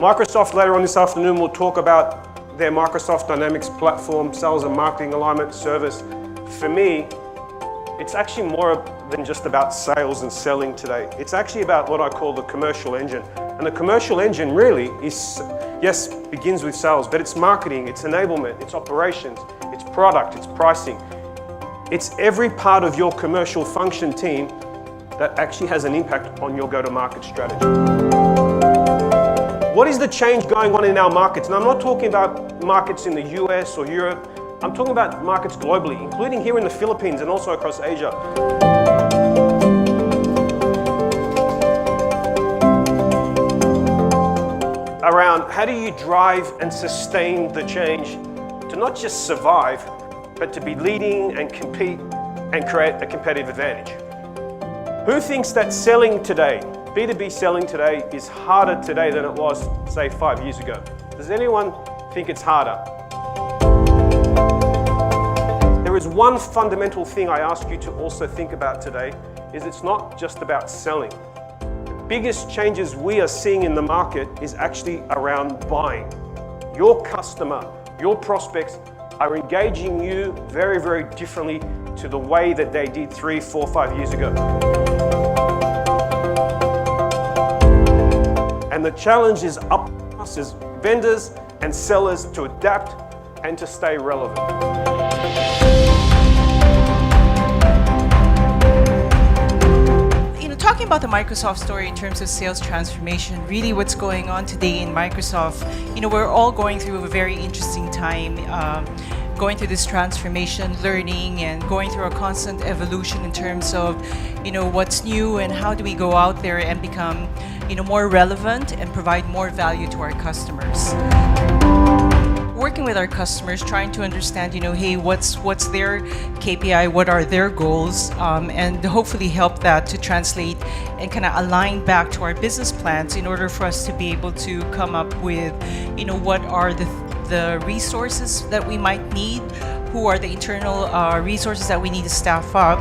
Microsoft later on this afternoon will talk about their Microsoft Dynamics platform, sales and marketing alignment service. For me, it's actually more than just about sales and selling today. It's actually about what I call the commercial engine. And the commercial engine really is, yes, begins with sales, but it's marketing, it's enablement, it's operations, it's product, it's pricing. It's every part of your commercial function team that actually has an impact on your go-to-market strategy. What is the change going on in our markets? And I'm not talking about markets in the US or Europe. I'm talking about markets globally, including here in the Philippines and also across Asia. Around how do you drive and sustain the change to not just survive, but to be leading and compete and create a competitive advantage. Who thinks that selling today, B2B selling today, is harder today than it was, say, 5 years ago? Does anyone think it's harder? There is one fundamental thing I ask you to also think about today, is it's not just about selling. The biggest changes we are seeing in the market is actually around buying. Your customer, your prospects are engaging you very, very differently to the way that they did 3, 4, 5 years ago. And the challenge is up to us as vendors and sellers to adapt and to stay relevant. Talking about the Microsoft story in terms of sales transformation, really what's going on today in Microsoft, we're all going through a very interesting time, going through this transformation, learning, and going through a constant evolution in terms of, what's new and how do we go out there and become, more relevant and provide more value to our customers. Working with our customers, trying to understand, hey, what's their KPI, what are their goals, and hopefully help that to translate and kind of align back to our business plans in order for us to be able to come up with, what are the resources that we might need, who are the internal resources that we need to staff up.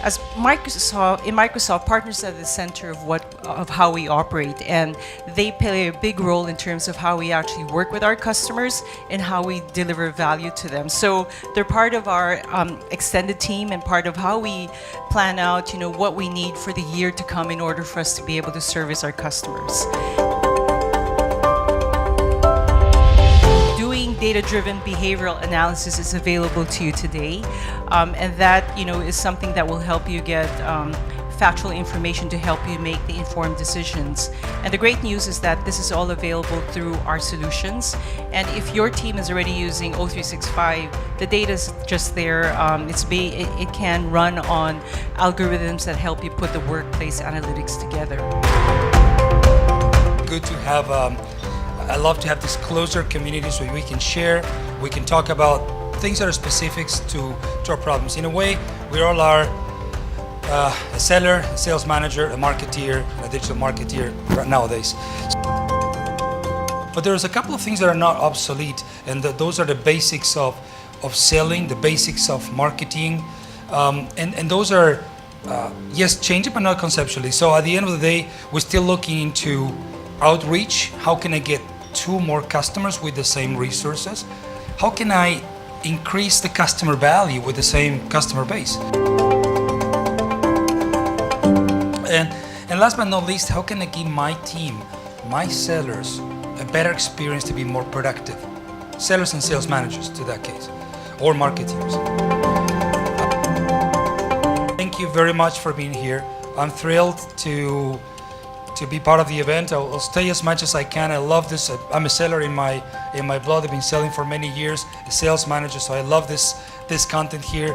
As Microsoft, partners are at the center of how we operate, and they play a big role in terms of how we actually work with our customers and how we deliver value to them. So they're part of our extended team and part of how we plan out, what we need for the year to come in order for us to be able to service our customers. Data-driven behavioral analysis is available to you today, and that is something that will help you get factual information to help you make the informed decisions. And the great news is that this is all available through our solutions. And if your team is already using O365, the data is just there. It can run on algorithms that help you put the workplace analytics together. Good to have. I love to have this closer community so we can share, we can talk about things that are specifics to our problems. In a way, we all are a seller, a sales manager, a marketeer, and a digital marketeer nowadays. But there's a couple of things that are not obsolete, and those are the basics of selling, the basics of marketing, and those are, yes, changing, but not conceptually. So at the end of the day, we're still looking into outreach. How can I get 2 more customers with the same resources? How can I increase the customer value with the same customer base? And last but not least, how can I give my team, my sellers, a better experience to be more productive? Sellers and sales managers, to that case, or marketeers. Thank you very much for being here. I'm thrilled to be part of the event. I'll stay as much as I can. I love this. I'm a seller in my blood. I've been selling for many years, a sales manager, so I love this content here.